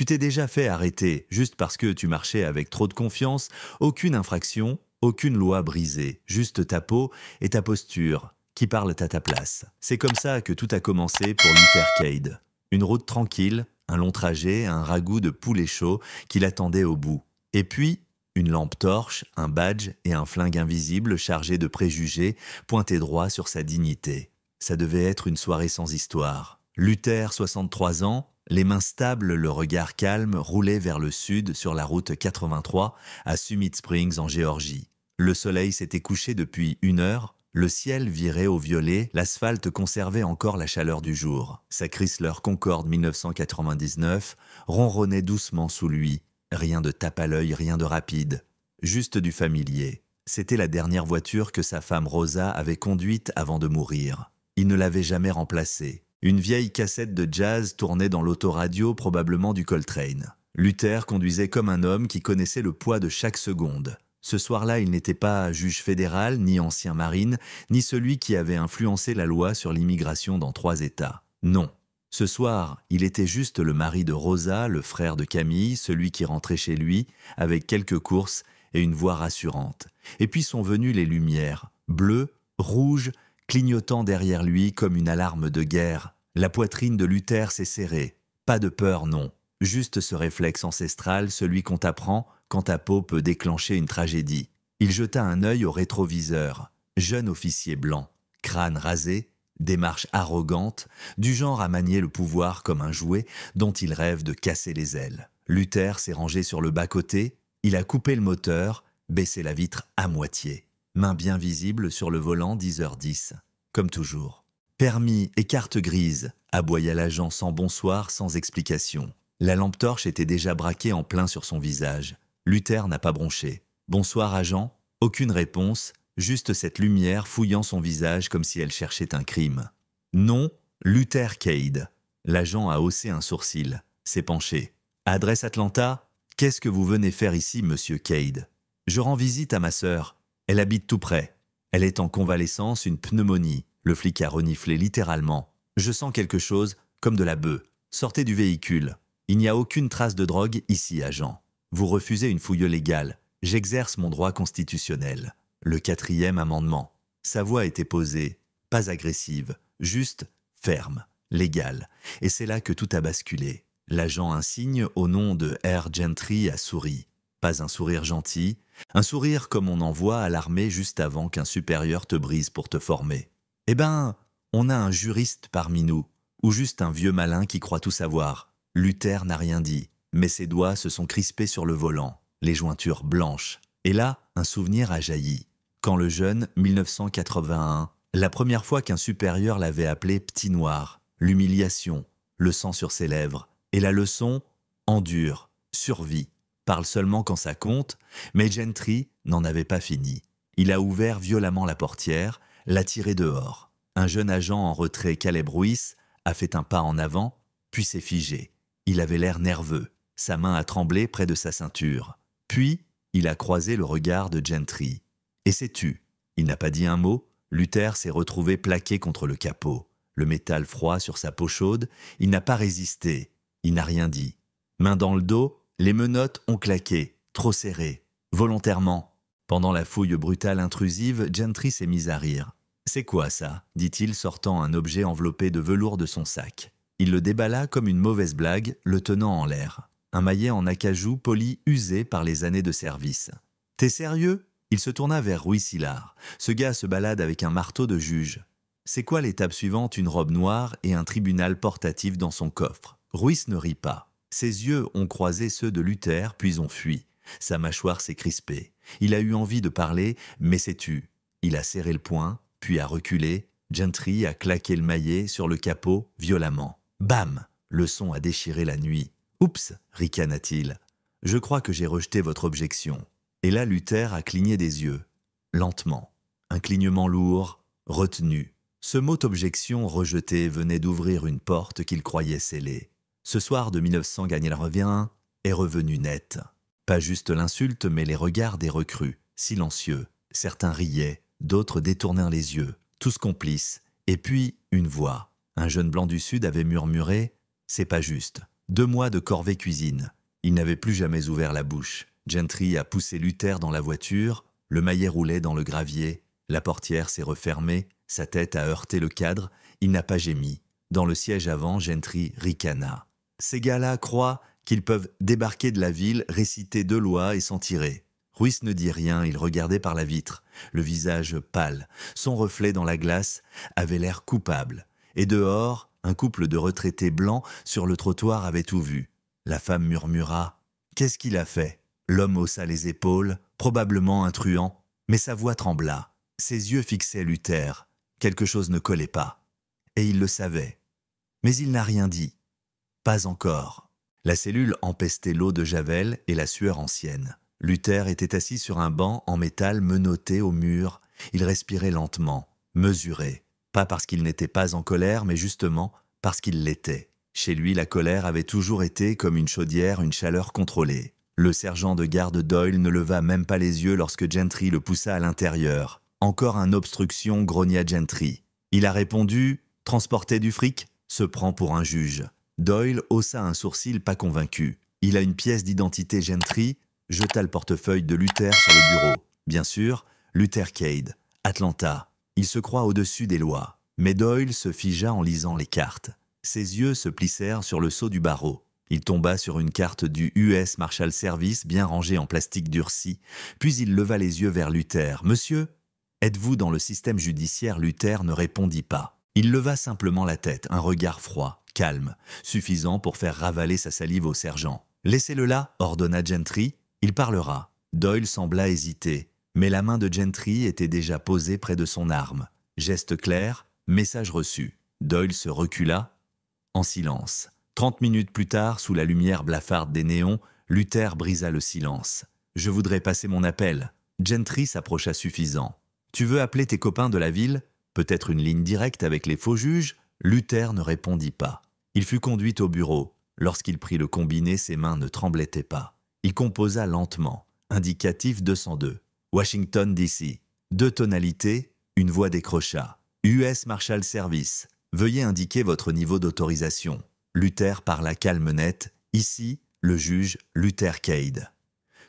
Tu t'es déjà fait arrêter juste parce que tu marchais avec trop de confiance, aucune infraction, aucune loi brisée, juste ta peau et ta posture qui parlent à ta place. C'est comme ça que tout a commencé pour Luther Cade. Une route tranquille, un long trajet, un ragoût de poulet chaud qui l'attendait au bout. Et puis, une lampe torche, un badge et un flingue invisible chargé de préjugés pointaient droit sur sa dignité. Ça devait être une soirée sans histoire. Luther, 63 ans, les mains stables, le regard calme, roulait vers le sud sur la route 83 à Summit Springs en Géorgie. Le soleil s'était couché depuis 1 heure, le ciel virait au violet, l'asphalte conservait encore la chaleur du jour. Sa Chrysler Concorde 1999 ronronnait doucement sous lui. Rien de tape à l'œil, rien de rapide. Juste du familier. C'était la dernière voiture que sa femme Rosa avait conduite avant de mourir. Il ne l'avait jamais remplacée. Une vieille cassette de jazz tournait dans l'autoradio, probablement du Coltrane. Luther conduisait comme un homme qui connaissait le poids de chaque seconde. Ce soir-là, il n'était pas juge fédéral, ni ancien marine, ni celui qui avait influencé la loi sur l'immigration dans 3 États. Non. Ce soir, il était juste le mari de Rosa, le frère de Camille, celui qui rentrait chez lui, avec quelques courses et une voix rassurante. Et puis sont venues les lumières, bleues, rouges, clignotant derrière lui comme une alarme de guerre. La poitrine de Luther s'est serrée. Pas de peur, non. Juste ce réflexe ancestral, celui qu'on t'apprend quand ta peau peut déclencher une tragédie. Il jeta un œil au rétroviseur. Jeune officier blanc, crâne rasé, démarche arrogante, du genre à manier le pouvoir comme un jouet dont il rêve de casser les ailes. Luther s'est rangé sur le bas-côté, il a coupé le moteur, baissé la vitre à moitié. Main bien visible sur le volant, 10h10, comme toujours. Permis et carte grise, aboya l'agent sans bonsoir, sans explication. La lampe torche était déjà braquée en plein sur son visage. Luther n'a pas bronché. Bonsoir agent, aucune réponse, juste cette lumière fouillant son visage comme si elle cherchait un crime. Non, Luther Cade. L'agent a haussé un sourcil, s'est penché. Adresse Atlanta, qu'est-ce que vous venez faire ici, monsieur Cade? Je rends visite à ma sœur. Elle habite tout près. Elle est en convalescence, une pneumonie. Le flic a reniflé littéralement. Je sens quelque chose, comme de la beuh. Sortez du véhicule. Il n'y a aucune trace de drogue ici, agent. Vous refusez une fouille légale. J'exerce mon droit constitutionnel. Le 4e amendement. Sa voix était posée, pas agressive, juste ferme, légale. Et c'est là que tout a basculé. L'agent insigne au nom de R. Gentry a souri. Pas un sourire gentil, un sourire comme on en voit à l'armée juste avant qu'un supérieur te brise pour te former. Eh ben, on a un juriste parmi nous, ou juste un vieux malin qui croit tout savoir. Luther n'a rien dit, mais ses doigts se sont crispés sur le volant, les jointures blanches. Et là, un souvenir a jailli. Quand le jeune, 1981, la première fois qu'un supérieur l'avait appelé petit noir, l'humiliation, le sang sur ses lèvres, et la leçon, endure, survie, parle seulement quand ça compte, mais Gentry n'en avait pas fini. Il a ouvert violemment la portière, l'a tiré dehors. Un jeune agent en retrait, Caleb Ruiz, a fait un pas en avant, puis s'est figé. Il avait l'air nerveux, sa main a tremblé près de sa ceinture. Puis, il a croisé le regard de Gentry. Et s'est tu. Il n'a pas dit un mot, Luther s'est retrouvé plaqué contre le capot. Le métal froid sur sa peau chaude, il n'a pas résisté, il n'a rien dit. Main dans le dos, les menottes ont claqué, trop serrées, volontairement. Pendant la fouille brutale intrusive, Gentry s'est mis à rire. « C'est quoi ça ?» dit-il, sortant un objet enveloppé de velours de son sac. Il le déballa comme une mauvaise blague, le tenant en l'air. Un maillet en acajou poli usé par les années de service. « T'es sérieux ?» Il se tourna vers Rui Sillard. Ce gars se balade avec un marteau de juge. C'est quoi l'étape suivante? Une robe noire et un tribunal portatif dans son coffre. Ruiz ne rit pas. Ses yeux ont croisé ceux de Luther, puis ont fui. Sa mâchoire s'est crispée. Il a eu envie de parler, mais s'est tu. Il a serré le poing, puis a reculé. Gentry a claqué le maillet sur le capot violemment. Bam! Le son a déchiré la nuit. Oups! Ricana-t-il. Je crois que j'ai rejeté votre objection. Et là, Luther a cligné des yeux. Lentement. Un clignement lourd, retenu. Ce mot objection rejeté venait d'ouvrir une porte qu'il croyait scellée. Ce soir de 1900 gagné le revient est revenu net. Pas juste l'insulte, mais les regards des recrues, silencieux. Certains riaient, d'autres détournèrent les yeux, tous complices. Et puis, une voix. Un jeune blanc du Sud avait murmuré « C'est pas juste ». 2 mois de corvée cuisine. Il n'avait plus jamais ouvert la bouche. Gentry a poussé Luther dans la voiture, le maillet roulait dans le gravier, la portière s'est refermée, sa tête a heurté le cadre, il n'a pas gémi. Dans le siège avant, Gentry ricana. Ces gars-là croient qu'ils peuvent débarquer de la ville, réciter 2 lois et s'en tirer. Ruiz ne dit rien, il regardait par la vitre, le visage pâle. Son reflet dans la glace avait l'air coupable. Et dehors, un couple de retraités blancs sur le trottoir avait tout vu. La femme murmura « Qu'est-ce qu'il a fait ?» L'homme haussa les épaules, probablement un truand, mais sa voix trembla. Ses yeux fixaient Luther. Quelque chose ne collait pas. Et il le savait. Mais il n'a rien dit. Pas encore. La cellule empestait l'eau de Javel et la sueur ancienne. Luther était assis sur un banc en métal menotté au mur. Il respirait lentement, mesuré. Pas parce qu'il n'était pas en colère, mais justement parce qu'il l'était. Chez lui, la colère avait toujours été, comme une chaudière, une chaleur contrôlée. Le sergent de garde Doyle ne leva même pas les yeux lorsque Gentry le poussa à l'intérieur. Encore une obstruction, grogna Gentry. Il a répondu « Transporter du fric ?» Se prend pour un juge. Doyle haussa un sourcil pas convaincu. Il a une pièce d'identité Gentry, jeta le portefeuille de Luther sur le bureau. Bien sûr, Luther Cade, Atlanta. Il se croit au-dessus des lois. Mais Doyle se figea en lisant les cartes. Ses yeux se plissèrent sur le sceau du barreau. Il tomba sur une carte du US Marshal Service bien rangée en plastique durci, puis il leva les yeux vers Luther. « Monsieur, êtes-vous dans le système judiciaire ?» Luther ne répondit pas. Il leva simplement la tête, un regard froid, calme, suffisant pour faire ravaler sa salive au sergent. « Laissez-le là » ordonna Gentry. « Il parlera. » Doyle sembla hésiter, mais la main de Gentry était déjà posée près de son arme. Geste clair, message reçu. Doyle se recula, en silence. 30 minutes plus tard, sous la lumière blafarde des néons, Luther brisa le silence. « Je voudrais passer mon appel. » Gentry s'approcha suffisant. « Tu veux appeler tes copains de la ville ? Peut-être une ligne directe avec les faux juges ?» Luther ne répondit pas. Il fut conduit au bureau. Lorsqu'il prit le combiné, ses mains ne tremblaient pas. Il composa lentement. Indicatif 202. Washington, D.C. 2 tonalités, une voix décrocha. US Marshal Service. Veuillez indiquer votre niveau d'autorisation. Luther parla calme net. Ici, le juge Luther Cade.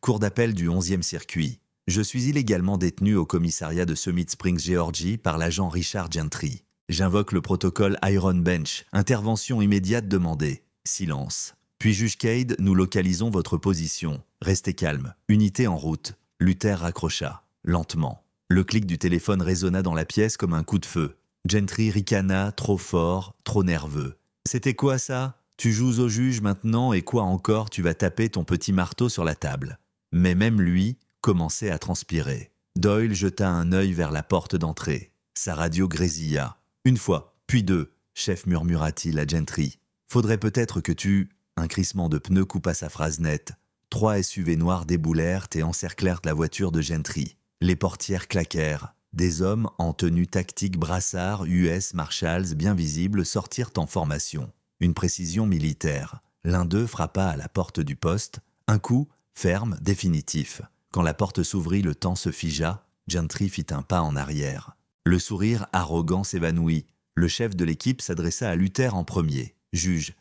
Cour d'appel du 11e circuit. Je suis illégalement détenu au commissariat de Summit Springs, Géorgie, par l'agent Richard Gentry. J'invoque le protocole Iron Bench. Intervention immédiate demandée. Silence. Puis juge Cade, nous localisons votre position. Restez calme. Unité en route. Luther raccrocha. Lentement. Le clic du téléphone résonna dans la pièce comme un coup de feu. Gentry ricana, trop fort, trop nerveux. « C'était quoi ça ? Tu joues au juge maintenant et quoi encore tu vas taper ton petit marteau sur la table ?» Mais même lui commençait à transpirer. Doyle jeta un œil vers la porte d'entrée. Sa radio grésilla. « Une fois, puis 2, chef murmura-t-il à Gentry. Faudrait peut-être que tu... » Un crissement de pneus coupa sa phrase nette. 3 SUV noirs déboulèrent et encerclèrent la voiture de Gentry. Les portières claquèrent. Des hommes en tenue tactique brassard US Marshalls bien visibles sortirent en formation. Une précision militaire. L'un d'eux frappa à la porte du poste. Un coup, ferme, définitif. Quand la porte s'ouvrit, le temps se figea. Gentry fit un pas en arrière. Le sourire arrogant s'évanouit. Le chef de l'équipe s'adressa à Luther en premier. « Juge,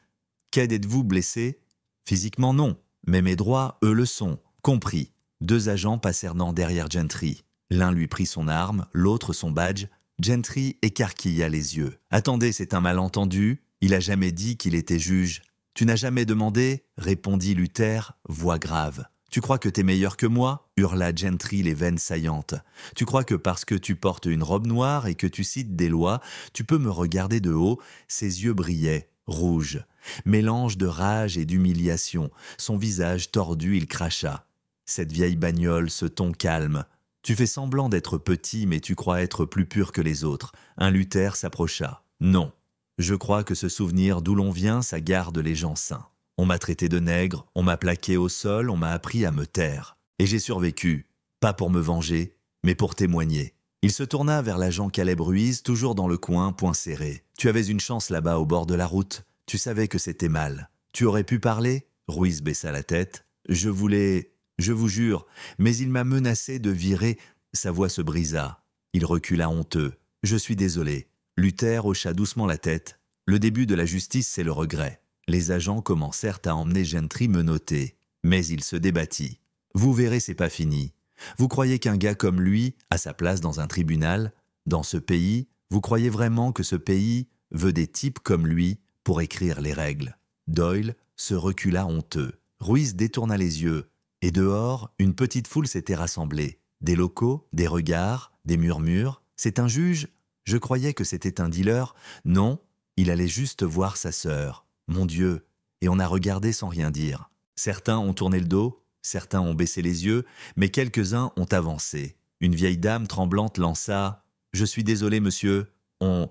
Cade, êtes-vous blessé ?»« Physiquement non, mais mes droits, eux, le sont. Compris. » 2 agents passèrent derrière Gentry. L'un lui prit son arme, l'autre son badge. Gentry écarquilla les yeux. « Attendez, c'est un malentendu. Il a jamais dit qu'il était juge. »« Tu n'as jamais demandé ?» répondit Luther, voix grave. « Tu crois que t'es meilleur que moi ?» hurla Gentry, les veines saillantes. « Tu crois que parce que tu portes une robe noire et que tu cites des lois, tu peux me regarder de haut ?» Ses yeux brillaient, rouges. Mélange de rage et d'humiliation. Son visage tordu, il cracha. « Cette vieille bagnole, ce ton calme. Tu fais semblant d'être petit, mais tu crois être plus pur que les autres. » Un Luther s'approcha. « Non. Je crois que ce souvenir d'où l'on vient, ça garde les gens sains. On m'a traité de nègre, on m'a plaqué au sol, on m'a appris à me taire. Et j'ai survécu. Pas pour me venger, mais pour témoigner. » Il se tourna vers l'agent Caleb Ruiz, toujours dans le coin, poing serré. « Tu avais une chance là-bas au bord de la route. Tu savais que c'était mal. Tu aurais pu parler ?» Ruiz baissa la tête. « Je voulais... Je vous jure, mais il m'a menacé de virer... » Sa voix se brisa. Il recula honteux. « Je suis désolé. » Luther hocha doucement la tête. « Le début de la justice, c'est le regret. Les agents commencèrent à emmener Gentry menotté, mais il se débattit. Vous verrez, c'est pas fini. Vous croyez qu'un gars comme lui a sa place dans un tribunal? Dans ce pays, vous croyez vraiment que ce pays veut des types comme lui pour écrire les règles? Doyle se recula honteux. Ruiz détourna les yeux, et dehors, une petite foule s'était rassemblée. Des locaux, des regards, des murmures. C'est un juge? Je croyais que c'était un dealer. Non, il allait juste voir sa sœur. Mon Dieu! Et on a regardé sans rien dire. Certains ont tourné le dos, certains ont baissé les yeux, mais quelques-uns ont avancé. Une vieille dame tremblante lança « Je suis désolé, monsieur. On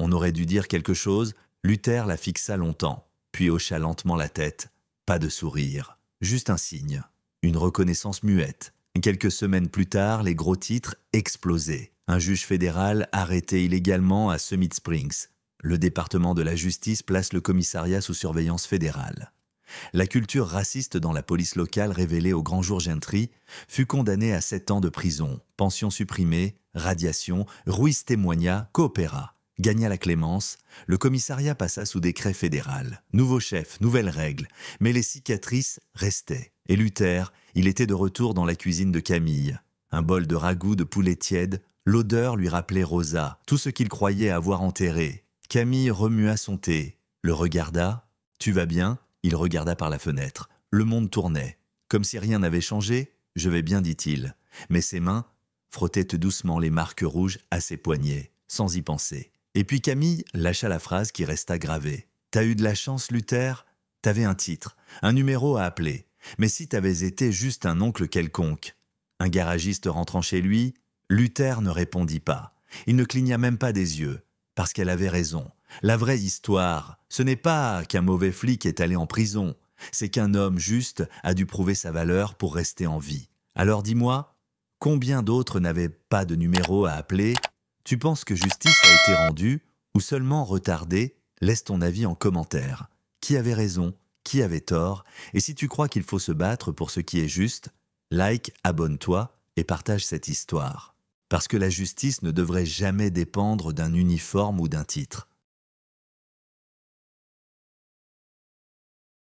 aurait dû dire quelque chose. » Luther la fixa longtemps, puis hocha lentement la tête. Pas de sourire, juste un signe. Une reconnaissance muette. Quelques semaines plus tard, les gros titres explosaient. Un juge fédéral arrêté illégalement à Summit Springs. Le département de la justice place le commissariat sous surveillance fédérale. La culture raciste dans la police locale révélée au grand jour Gentry fut condamnée à 7 ans de prison, pension supprimée, radiation. Ruiz témoigna, coopéra, gagna la clémence. Le commissariat passa sous décret fédéral. Nouveau chef, nouvelles règles, mais les cicatrices restaient. Et Luther, il était de retour dans la cuisine de Camille. Un bol de ragoût de poulet tiède, l'odeur lui rappelait Rosa, tout ce qu'il croyait avoir enterré. Camille remua son thé, le regarda. « Tu vas bien ?» Il regarda par la fenêtre. Le monde tournait. Comme si rien n'avait changé, « Je vais bien », dit-il. Mais ses mains frottaient doucement les marques rouges à ses poignets, sans y penser. Et puis Camille lâcha la phrase qui resta gravée. « T'as eu de la chance, Luther? T'avais un titre, un numéro à appeler. Mais si t'avais été juste un oncle quelconque ?» Un garagiste rentrant chez lui, Luther ne répondit pas. Il ne cligna même pas des yeux, parce qu'elle avait raison. La vraie histoire, ce n'est pas qu'un mauvais flic est allé en prison, c'est qu'un homme juste a dû prouver sa valeur pour rester en vie. Alors dis-moi, combien d'autres n'avaient pas de numéro à appeler? Tu penses que justice a été rendue ou seulement retardée? Laisse ton avis en commentaire. Qui avait raison? Qui avait tort? Et si tu crois qu'il faut se battre pour ce qui est juste, like, abonne-toi et partage cette histoire. Parce que la justice ne devrait jamais dépendre d'un uniforme ou d'un titre.